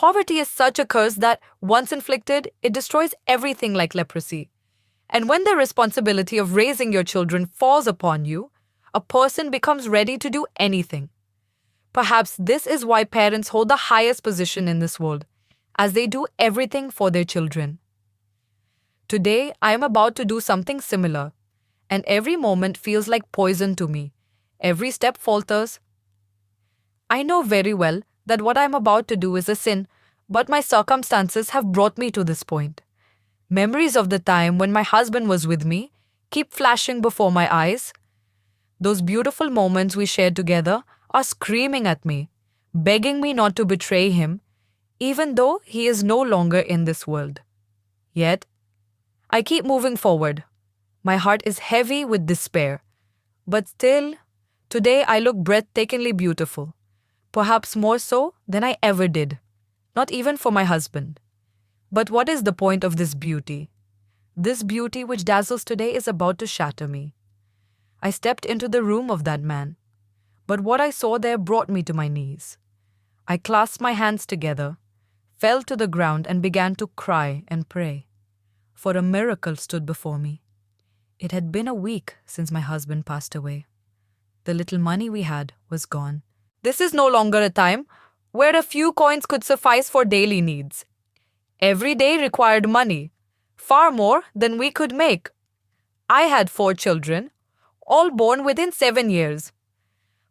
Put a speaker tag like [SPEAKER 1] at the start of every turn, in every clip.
[SPEAKER 1] Poverty is such a curse that, once inflicted, it destroys everything like leprosy. And when the responsibility of raising your children falls upon you, a person becomes ready to do anything. Perhaps this is why parents hold the highest position in this world, as they do everything for their children. Today, I am about to do something similar, and every moment feels like poison to me. Every step falters. I know very well that what I am about to do is a sin, but my circumstances have brought me to this point. Memories of the time when my husband was with me keep flashing before my eyes. Those beautiful moments we shared together are screaming at me, begging me not to betray him, even though he is no longer in this world. Yet, I keep moving forward. My heart is heavy with despair. But still, today I look breathtakingly beautiful, perhaps more so than I ever did, not even for my husband. But what is the point of this beauty? This beauty which dazzles today is about to shatter me. I stepped into the room of that man, but what I saw there brought me to my knees. I clasped my hands together, fell to the ground and began to cry and pray. For a miracle stood before me. It had been a week since my husband passed away. The little money we had was gone. This is no longer a time where a few coins could suffice for daily needs. Every day required money, far more than we could make. I had 4 children, all born within 7 years.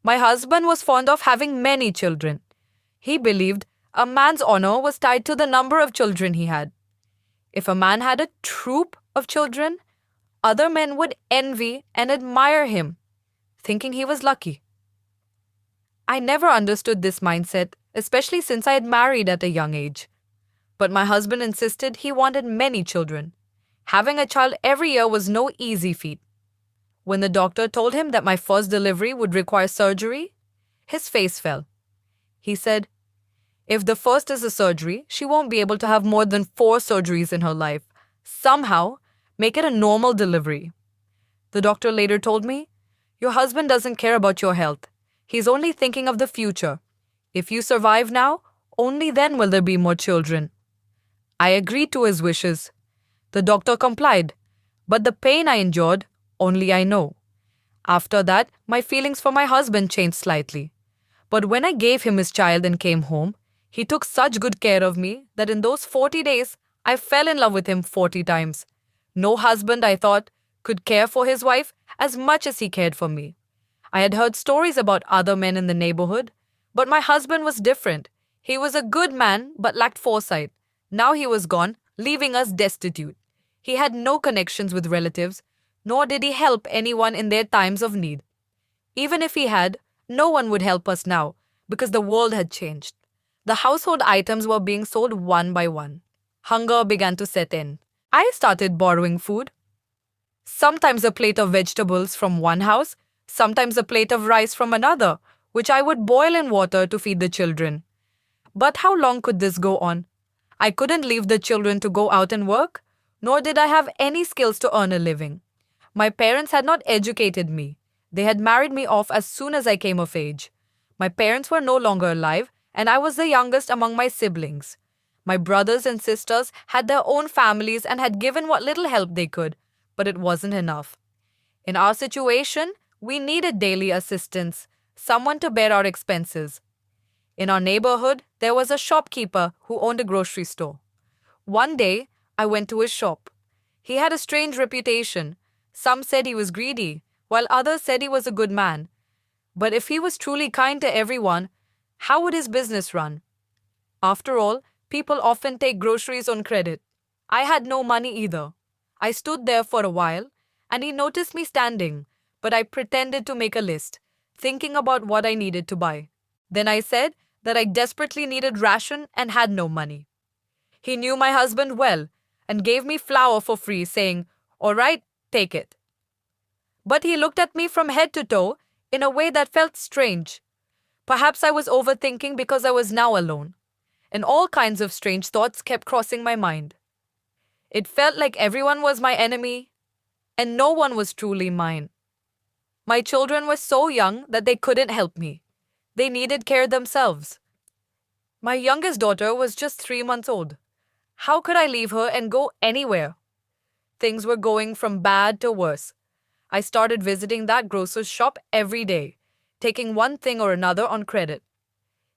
[SPEAKER 1] My husband was fond of having many children. He believed a man's honor was tied to the number of children he had. If a man had a troop of children, other men would envy and admire him, thinking he was lucky. I never understood this mindset, especially since I had married at a young age. But my husband insisted he wanted many children. Having a child every year was no easy feat. When the doctor told him that my first delivery would require surgery, his face fell. He said, "If the first is a surgery, she won't be able to have more than 4 surgeries in her life. Somehow, make it a normal delivery." The doctor later told me, "Your husband doesn't care about your health. He's only thinking of the future. If you survive now, only then will there be more children." I agreed to his wishes. The doctor complied, but the pain I endured, only I know. After that, my feelings for my husband changed slightly. But when I gave him his child and came home, he took such good care of me that in those 40 days, I fell in love with him 40 times. No husband, I thought, could care for his wife as much as he cared for me. I had heard stories about other men in the neighborhood, but my husband was different. He was a good man but lacked foresight. Now he was gone, leaving us destitute. He had no connections with relatives, nor did he help anyone in their times of need. Even if he had, no one would help us now, because the world had changed. The household items were being sold one by one. Hunger began to set in. I started borrowing food. Sometimes a plate of vegetables from one house, sometimes a plate of rice from another, which I would boil in water to feed the children. But how long could this go on? I couldn't leave the children to go out and work, nor did I have any skills to earn a living. My parents had not educated me. They had married me off as soon as I came of age. My parents were no longer alive, and I was the youngest among my siblings. My brothers and sisters had their own families and had given what little help they could, but it wasn't enough. In our situation, we needed daily assistance, someone to bear our expenses. In our neighborhood, there was a shopkeeper who owned a grocery store. One day, I went to his shop. He had a strange reputation. Some said he was greedy, while others said he was a good man. But if he was truly kind to everyone, how would his business run? After all, people often take groceries on credit. I had no money either. I stood there for a while, and he noticed me standing, but I pretended to make a list, thinking about what I needed to buy. Then I said that I desperately needed ration and had no money. He knew my husband well and gave me flour for free, saying, "All right, take it." But he looked at me from head to toe in a way that felt strange. Perhaps I was overthinking because I was now alone, and all kinds of strange thoughts kept crossing my mind. It felt like everyone was my enemy, and no one was truly mine. My children were so young that they couldn't help me. They needed care themselves. My youngest daughter was just 3 months old. How could I leave her and go anywhere? Things were going from bad to worse. I started visiting that grocer's shop every day, taking one thing or another on credit.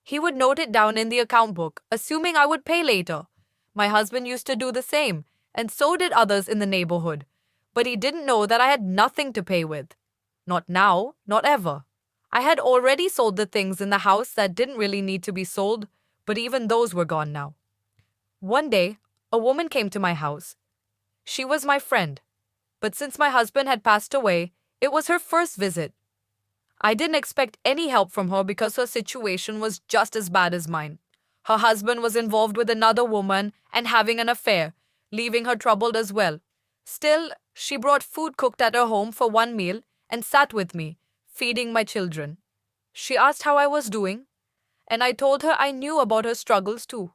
[SPEAKER 1] He would note it down in the account book, assuming I would pay later. My husband used to do the same, and so did others in the neighborhood. But he didn't know that I had nothing to pay with. Not now, not ever. I had already sold the things in the house that didn't really need to be sold, but even those were gone now. One day, a woman came to my house. She was my friend, but since my husband had passed away, it was her first visit. I didn't expect any help from her because her situation was just as bad as mine. Her husband was involved with another woman and having an affair, leaving her troubled as well. Still, she brought food cooked at her home for one meal and sat with me, feeding my children. She asked how I was doing, and I told her I knew about her struggles too.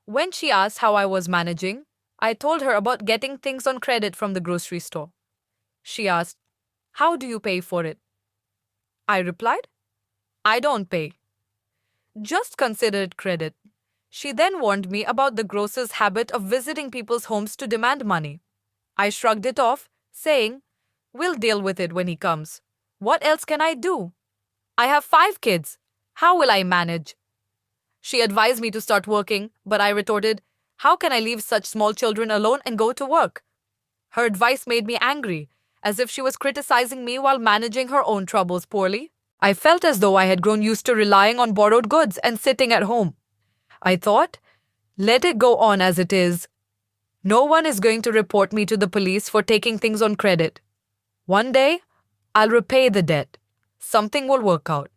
[SPEAKER 1] When she asked how I was managing, I told her about getting things on credit from the grocery store. She asked, "How do you pay for it?" I replied, "I don't pay. Just consider it credit." She then warned me about the grocer's habit of visiting people's homes to demand money. I shrugged it off, saying, "We'll deal with it when he comes. What else can I do? I have 5 kids. How will I manage?" She advised me to start working, but I retorted, "How can I leave such small children alone and go to work?" Her advice made me angry, as if she was criticizing me while managing her own troubles poorly. I felt as though I had grown used to relying on borrowed goods and sitting at home. I thought, let it go on as it is. No one is going to report me to the police for taking things on credit. One day, I'll repay the debt. Something will work out.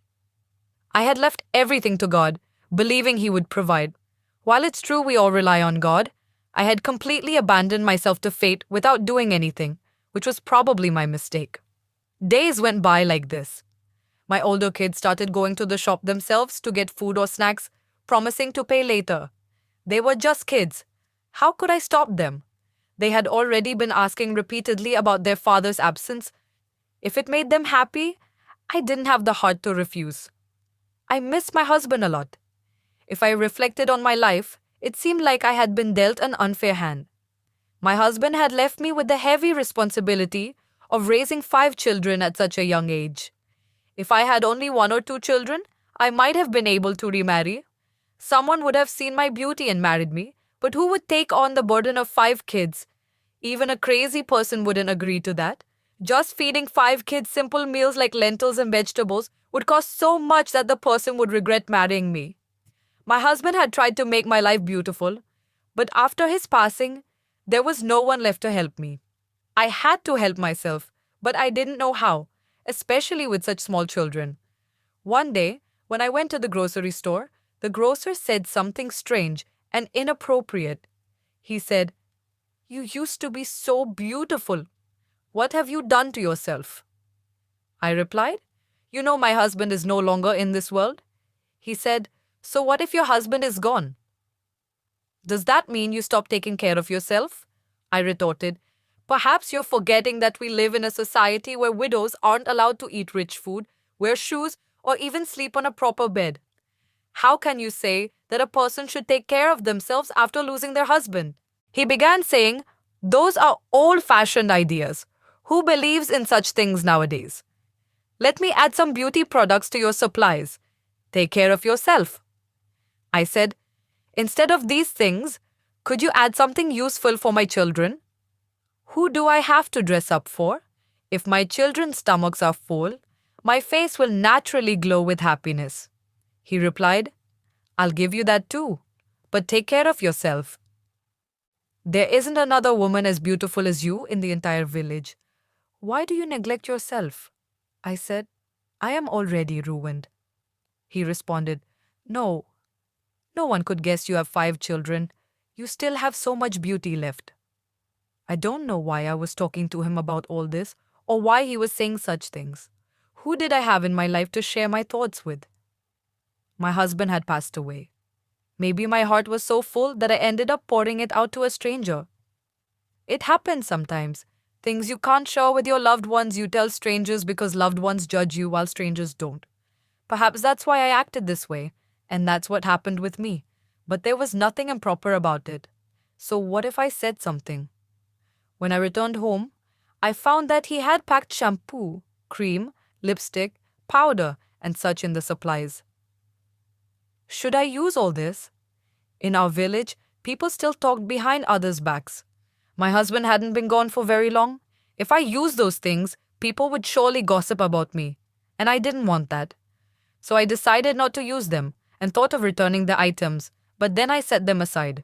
[SPEAKER 1] I had left everything to God, believing He would provide. While it's true we all rely on God, I had completely abandoned myself to fate without doing anything, which was probably my mistake. Days went by like this. My older kids started going to the shop themselves to get food or snacks, promising to pay later. They were just kids. How could I stop them? They had already been asking repeatedly about their father's absence. If it made them happy, I didn't have the heart to refuse. I missed my husband a lot. If I reflected on my life, it seemed like I had been dealt an unfair hand. My husband had left me with the heavy responsibility of raising 5 children at such a young age. If I had only 1 or 2 children, I might have been able to remarry. Someone would have seen my beauty and married me, but who would take on the burden of 5 kids? Even a crazy person wouldn't agree to that. Just feeding 5 kids simple meals like lentils and vegetables would cost so much that the person would regret marrying me. My husband had tried to make my life beautiful, but after his passing, there was no one left to help me. I had to help myself, but I didn't know how, especially with such small children. One day, when I went to the grocery store, the grocer said something strange and inappropriate. He said, "You used to be so beautiful. What have you done to yourself?" I replied, "You know my husband is no longer in this world." He said, "So what if your husband is gone? Does that mean you stop taking care of yourself?" I retorted, "Perhaps you're forgetting that we live in a society where widows aren't allowed to eat rich food, wear shoes, or even sleep on a proper bed. How can you say that a person should take care of themselves after losing their husband?" He began saying, "Those are old-fashioned ideas. Who believes in such things nowadays? Let me add some beauty products to your supplies. Take care of yourself." I said, "Instead of these things, could you add something useful for my children? Who do I have to dress up for? If my children's stomachs are full, my face will naturally glow with happiness." He replied, "I'll give you that too, but take care of yourself. There isn't another woman as beautiful as you in the entire village. Why do you neglect yourself?" I said, "I am already ruined." He responded, "No, no one could guess you have 5 children. You still have so much beauty left." I don't know why I was talking to him about all this or why he was saying such things. Who did I have in my life to share my thoughts with? My husband had passed away. Maybe my heart was so full that I ended up pouring it out to a stranger. It happens sometimes. Things you can't share with your loved ones you tell strangers because loved ones judge you while strangers don't. Perhaps that's why I acted this way, And that's what happened with me. But there was nothing improper about it. So what if I said something? When I returned home, I found that he had packed shampoo, cream, lipstick, powder, and such in the supplies. Should I use all this? In our village, people still talked behind others' backs. My husband hadn't been gone for very long. If I used those things, people would surely gossip about me. And I didn't want that. So I decided not to use them and thought of returning the items, but then I set them aside.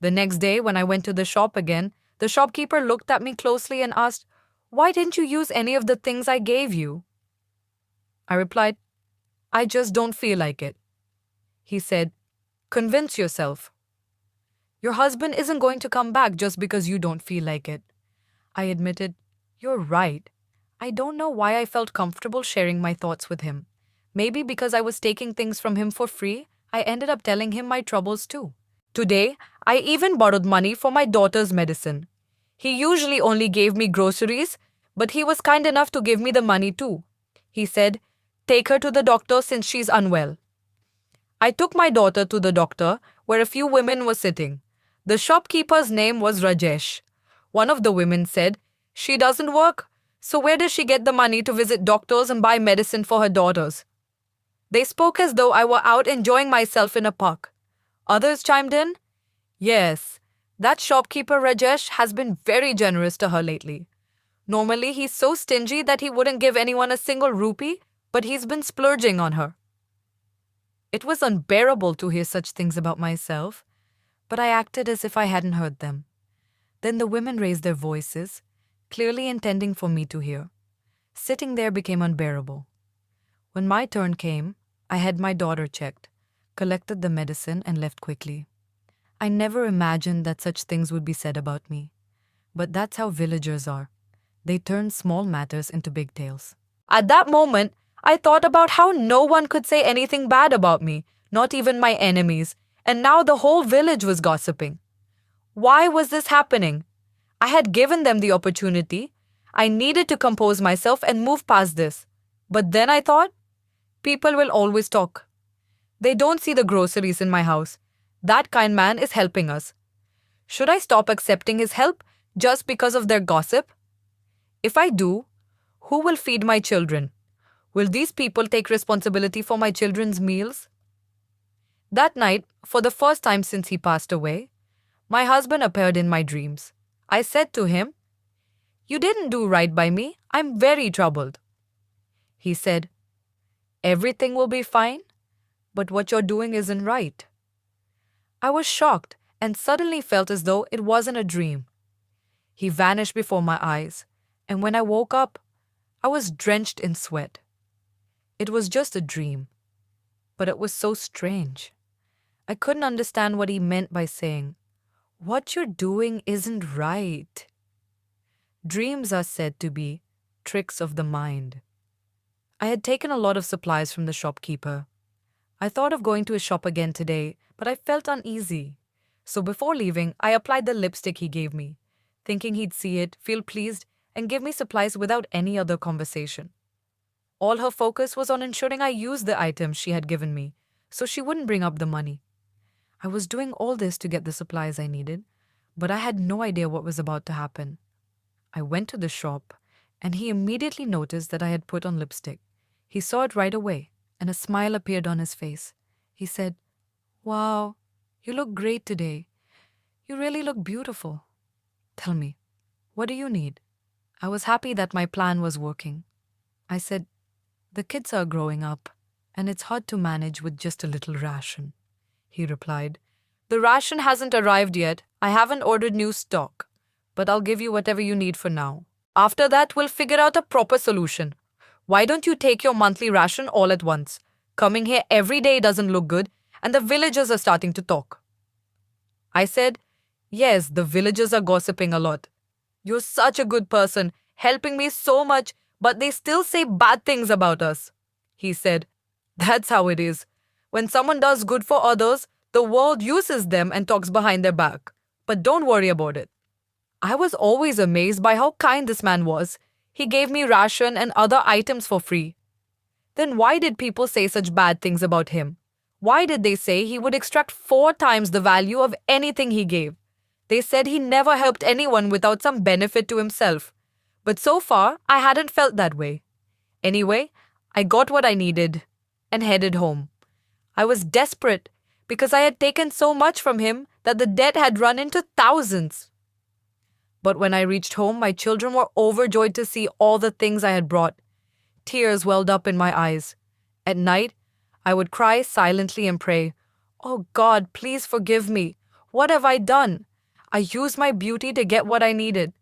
[SPEAKER 1] The next day, when I went to the shop again, the shopkeeper looked at me closely and asked, "Why didn't you use any of the things I gave you?" I replied, "I just don't feel like it." He said, "Convince yourself. Your husband isn't going to come back just because you don't feel like it." I admitted, "You're right. I don't know why I felt comfortable sharing my thoughts with him. Maybe because I was taking things from him for free, I ended up telling him my troubles too. Today, I even borrowed money for my daughter's medicine. He usually only gave me groceries, but he was kind enough to give me the money too. He said, 'Take her to the doctor since she's unwell.' I took my daughter to the doctor, where a few women were sitting. The shopkeeper's name was Rajesh. One of the women said, 'She doesn't work, so where does she get the money to visit doctors and buy medicine for her daughters?' They spoke as though I were out enjoying myself in a park. Others chimed in, 'Yes, that shopkeeper Rajesh has been very generous to her lately. Normally he's so stingy that he wouldn't give anyone a single rupee, but he's been splurging on her.' It was unbearable to hear such things about myself, but I acted as if I hadn't heard them. Then the women raised their voices, clearly intending for me to hear. Sitting there became unbearable. When my turn came, I had my daughter checked, collected the medicine, and left quickly. I never imagined that such things would be said about me. But that's how villagers are. They turn small matters into big tales. At that moment, I thought about how no one could say anything bad about me, not even my enemies, and now the whole village was gossiping. Why was this happening? I had given them the opportunity. I needed to compose myself and move past this. But then I thought, people will always talk. They don't see the groceries in my house. That kind man is helping us. Should I stop accepting his help just because of their gossip? If I do, who will feed my children? Will these people take responsibility for my children's meals? That night, for the first time since he passed away, my husband appeared in my dreams. I said to him, "You didn't do right by me. I'm very troubled." He said, "Everything will be fine, but what you're doing isn't right." I was shocked and suddenly felt as though it wasn't a dream. He vanished before my eyes, and when I woke up, I was drenched in sweat. It was just a dream, but it was so strange. I couldn't understand what he meant by saying, "What you're doing isn't right." Dreams are said to be tricks of the mind. I had taken a lot of supplies from the shopkeeper. I thought of going to his shop again today, but I felt uneasy. So before leaving, I applied the lipstick he gave me, thinking he'd see it, feel pleased, and give me supplies without any other conversation. All her focus was on ensuring I used the items she had given me, so she wouldn't bring up the money. I was doing all this to get the supplies I needed, but I had no idea what was about to happen. I went to the shop, and he immediately noticed that I had put on lipstick. He saw it right away, and a smile appeared on his face. He said, "Wow, you look great today. You really look beautiful. Tell me, what do you need?" I was happy that my plan was working. I said, "The kids are growing up, and it's hard to manage with just a little ration." He replied, "The ration hasn't arrived yet. I haven't ordered new stock, but I'll give you whatever you need for now. After that, we'll figure out a proper solution. Why don't you take your monthly ration all at once? Coming here every day doesn't look good, and the villagers are starting to talk." I said, "Yes, the villagers are gossiping a lot. You're such a good person, helping me so much, but they still say bad things about us." He said, "That's how it is. When someone does good for others, the world uses them and talks behind their back. But don't worry about it." I was always amazed by how kind this man was. He gave me ration and other items for free. Then why did people say such bad things about him? Why did they say he would extract 4 times the value of anything he gave? They said he never helped anyone without some benefit to himself. But so far, I hadn't felt that way. Anyway, I got what I needed and headed home. I was desperate because I had taken so much from him that the debt had run into thousands. But when I reached home, my children were overjoyed to see all the things I had brought. Tears welled up in my eyes. At night, I would cry silently and pray, "Oh God, please forgive me. What have I done? I used my beauty to get what I needed.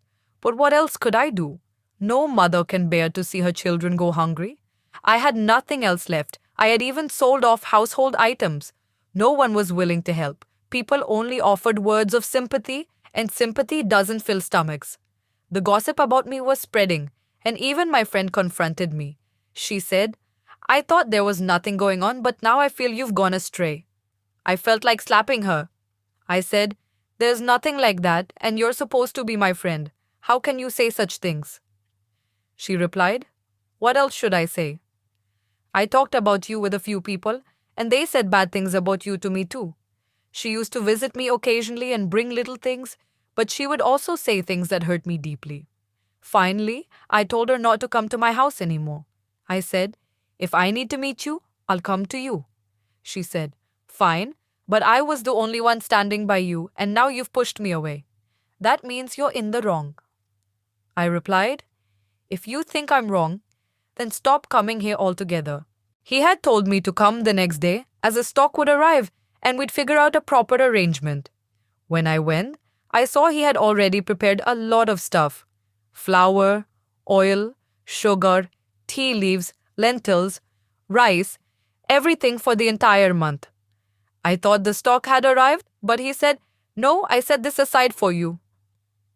[SPEAKER 1] But what else could I do? No mother can bear to see her children go hungry. I had nothing else left. I had even sold off household items. No one was willing to help. People only offered words of sympathy, and sympathy doesn't fill stomachs. The gossip about me was spreading, and even my friend confronted me. She said, "I thought there was nothing going on, but now I feel you've gone astray." I felt like slapping her. I said, "There's nothing like that, and you're supposed to be my friend. How can you say such things?" She replied, "What else should I say? I talked about you with a few people, and they said bad things about you to me too. She used to visit me occasionally and bring little things, but she would also say things that hurt me deeply. Finally, I told her not to come to my house anymore. I said, 'If I need to meet you, I'll come to you.' She said, 'Fine, but I was the only one standing by you, and now you've pushed me away. That means you're in the wrong.' I replied, 'If you think I'm wrong, then stop coming here altogether.' He had told me to come the next day, as a stock would arrive, and we'd figure out a proper arrangement. When I went, I saw he had already prepared a lot of stuff: flour, oil, sugar, tea leaves, lentils, rice, everything for the entire month. I thought the stock had arrived, but he said, 'No, I set this aside for you.'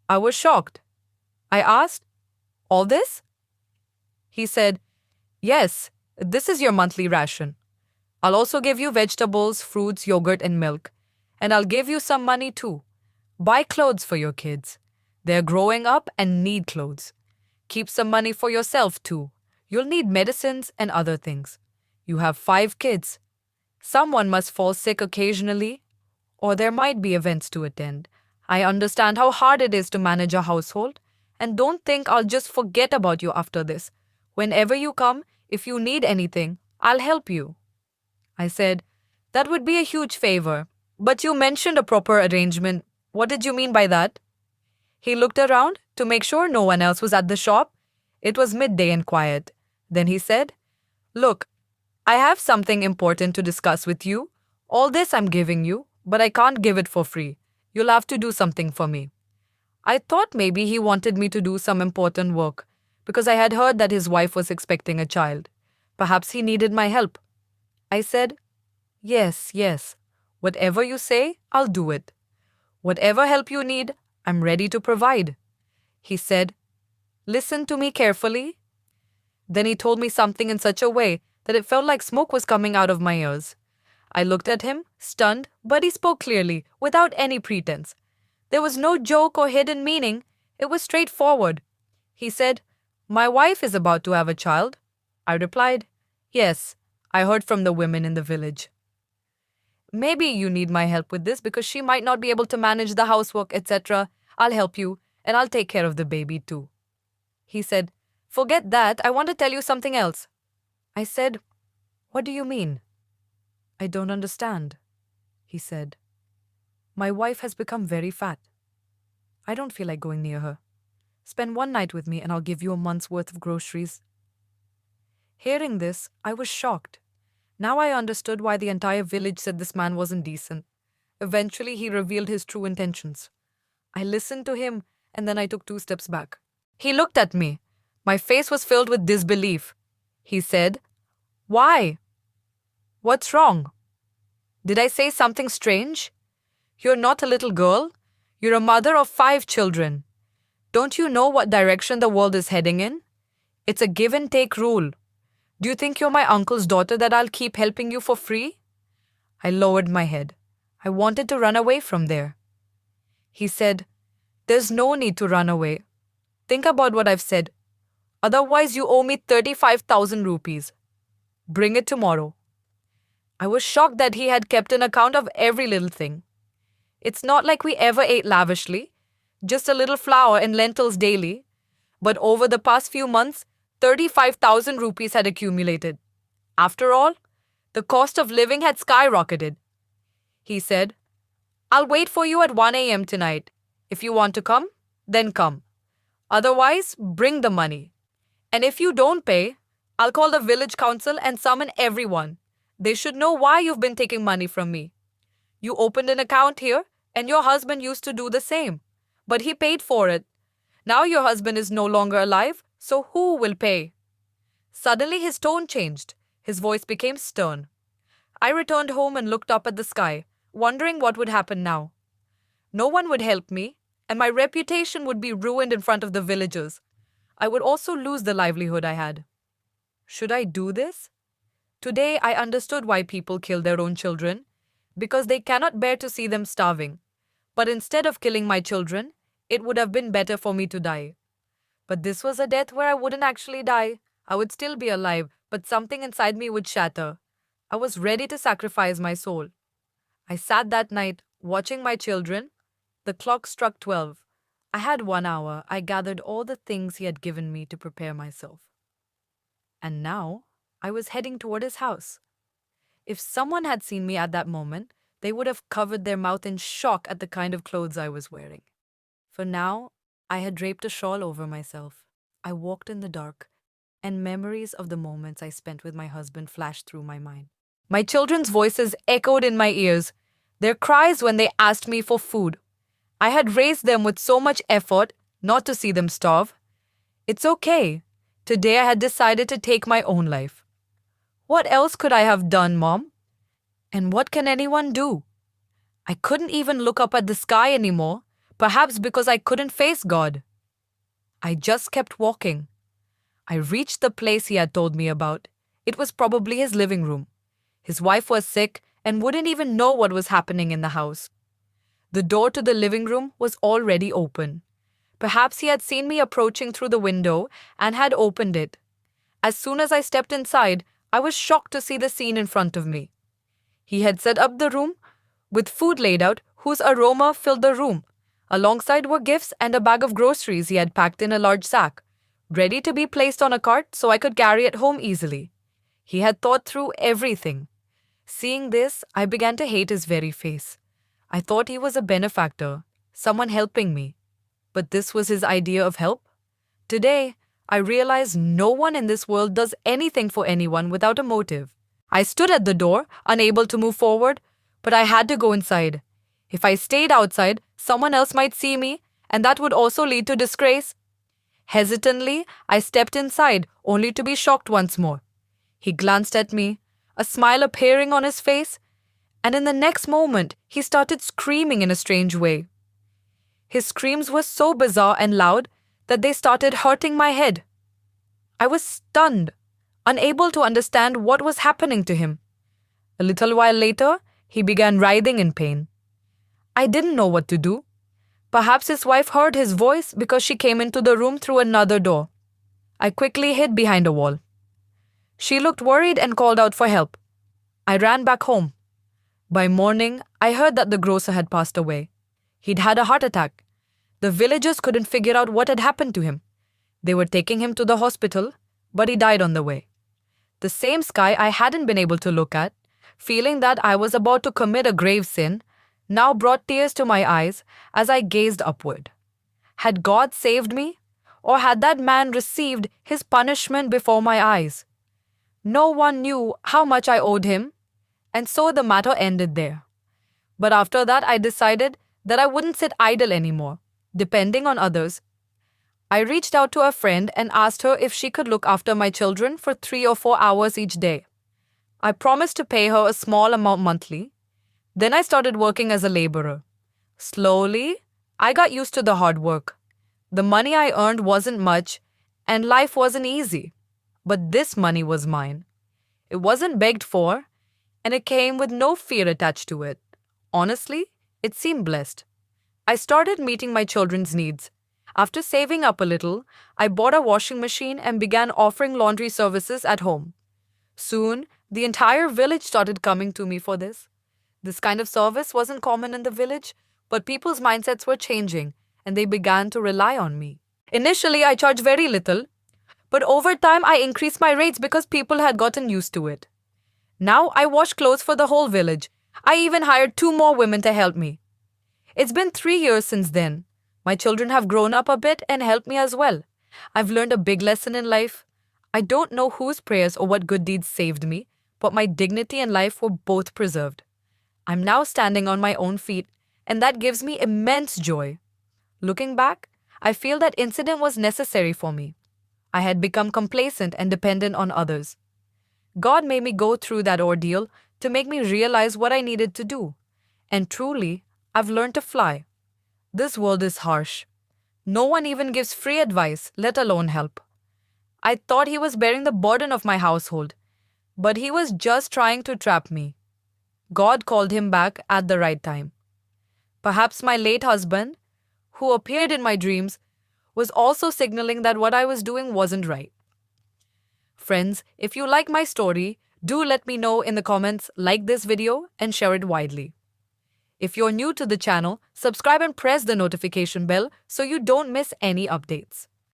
[SPEAKER 1] I was shocked. I asked, 'All this?' He said, 'Yes, this is your monthly ration. I'll also give you vegetables, fruits, yogurt, and milk. And I'll give you some money too. Buy clothes for your kids. They're growing up and need clothes. Keep some money for yourself too. You'll need medicines and other things. You have 5 kids. Someone must fall sick occasionally, or there might be events to attend. I understand how hard it is to manage a household, and don't think I'll just forget about you after this. Whenever you come, if you need anything, I'll help you.' I said, 'That would be a huge favor. But you mentioned a proper arrangement. What did you mean by that?' He looked around to make sure no one else was at the shop. It was midday and quiet. Then he said, 'Look, I have something important to discuss with you. All this I'm giving you, but I can't give it for free. You'll have to do something for me.' I thought maybe he wanted me to do some important work, because I had heard that his wife was expecting a child. Perhaps he needed my help. I said, 'Yes. Whatever you say, I'll do it. Whatever help you need, I'm ready to provide.' He said, 'Listen to me carefully.' Then he told me something in such a way that it felt like smoke was coming out of my ears. I looked at him, stunned, but he spoke clearly, without any pretense. There was no joke or hidden meaning. It was straightforward. He said, 'My wife is about to have a child.' I replied, 'Yes, I heard from the women in the village. Maybe you need my help with this because she might not be able to manage the housework, etc. I'll help you, and I'll take care of the baby too.' He said, 'Forget that, I want to tell you something else.' I said, 'What do you mean?' 'I don't understand,' he said. 'My wife has become very fat. I don't feel like going near her. Spend one night with me and I'll give you a month's worth of groceries.' Hearing this, I was shocked. Now I understood why the entire village said this man wasn't decent. Eventually, he revealed his true intentions. I listened to him, and then I took 2 steps back. He looked at me. My face was filled with disbelief. He said, 'Why? What's wrong? Did I say something strange? You're not a little girl. You're a mother of 5 children. Don't you know what direction the world is heading in? It's a give and take rule. Do you think you're my uncle's daughter that I'll keep helping you for free?' I lowered my head. I wanted to run away from there. He said, 'There's no need to run away. Think about what I've said. Otherwise, you owe me 35,000 rupees. Bring it tomorrow.' I was shocked that he had kept an account of every little thing. It's not like we ever ate lavishly, just a little flour and lentils daily. But over the past few months, 35,000 rupees had accumulated. After all, the cost of living had skyrocketed. He said, I'll wait for you at 1 a.m. tonight. If you want to come, then come. Otherwise, bring the money. And if you don't pay, I'll call the village council and summon everyone. They should know why you've been taking money from me. You opened an account here, and your husband used to do the same. But he paid for it. Now your husband is no longer alive, so who will pay? Suddenly his tone changed. His voice became stern. I returned home and looked up at the sky, wondering what would happen now. No one would help me, and my reputation would be ruined in front of the villagers. I would also lose the livelihood I had. Should I do this? Today I understood why people kill their own children, because they cannot bear to see them starving. But instead of killing my children, it would have been better for me to die. But this was a death where I wouldn't actually die. I would still be alive, but something inside me would shatter. I was ready to sacrifice my soul. I sat that night, watching my children. The clock struck 12. I had 1 hour. I gathered all the things he had given me to prepare myself. And now, I was heading toward his house. If someone had seen me at that moment, they would have covered their mouth in shock at the kind of clothes I was wearing. For now, I had draped a shawl over myself. I walked in the dark, and memories of the moments I spent with my husband flashed through my mind. My children's voices echoed in my ears, their cries when they asked me for food. I had raised them with so much effort not to see them starve. It's okay. Today I had decided to take my own life. What else could I have done, Mom? And what can anyone do? I couldn't even look up at the sky anymore, perhaps because I couldn't face God. I just kept walking. I reached the place he had told me about. It was probably his living room. His wife was sick and wouldn't even know what was happening in the house. The door to the living room was already open. Perhaps he had seen me approaching through the window and had opened it. As soon as I stepped inside, I was shocked to see the scene in front of me. He had set up the room with food laid out whose aroma filled the room. Alongside were gifts and a bag of groceries he had packed in a large sack, ready to be placed on a cart so I could carry it home easily. He had thought through everything. Seeing this, I began to hate his very face. I thought he was a benefactor, someone helping me. But this was his idea of help? Today, I realize no one in this world does anything for anyone without a motive. I stood at the door, unable to move forward, but I had to go inside. If I stayed outside, someone else might see me, and that would also lead to disgrace. Hesitantly, I stepped inside, only to be shocked once more. He glanced at me, a smile appearing on his face, and in the next moment, he started screaming in a strange way. His screams were so bizarre and loud that they started hurting my head. I was stunned, unable to understand what was happening to him. A little while later, he began writhing in pain. I didn't know what to do. Perhaps his wife heard his voice because she came into the room through another door. I quickly hid behind a wall. She looked worried and called out for help. I ran back home. By morning, I heard that the grocer had passed away. He'd had a heart attack. The villagers couldn't figure out what had happened to him. They were taking him to the hospital, but he died on the way. The same sky I hadn't been able to look at, feeling that I was about to commit a grave sin, now brought tears to my eyes as I gazed upward. Had God saved me, or had that man received his punishment before my eyes? No one knew how much I owed him, and so the matter ended there. But after that, I decided that I wouldn't sit idle anymore, depending on others. I reached out to a friend and asked her if she could look after my children for 3 or 4 hours each day. I promised to pay her a small amount monthly. Then I started working as a laborer. Slowly, I got used to the hard work. The money I earned wasn't much, and life wasn't easy. But this money was mine. It wasn't begged for, and it came with no fear attached to it. Honestly, it seemed blessed. I started meeting my children's needs. After saving up a little, I bought a washing machine and began offering laundry services at home. Soon, The entire village started coming to me for this. This kind of service wasn't common in the village, but people's mindsets were changing and they began to rely on me. Initially, I charged very little, but over time, I increased my rates because people had gotten used to it. Now, I wash clothes for the whole village. I even hired 2 more women to help me. It's been 3 years since then. My children have grown up a bit and helped me as well. I've learned a big lesson in life. I don't know whose prayers or what good deeds saved me, but my dignity and life were both preserved. I'm now standing on my own feet, and that gives me immense joy. Looking back, I feel that incident was necessary for me. I had become complacent and dependent on others. God made me go through that ordeal to make me realize what I needed to do. And truly, I've learned to fly. This world is harsh. No one even gives free advice, let alone help. I thought he was bearing the burden of my household, but he was just trying to trap me. God called him back at the right time. Perhaps my late husband, who appeared in my dreams, was also signaling that what I was doing wasn't right. Friends, if you like my story, do let me know in the comments, like this video, and share it widely. If you're new to the channel, subscribe and press the notification bell so you don't miss any updates.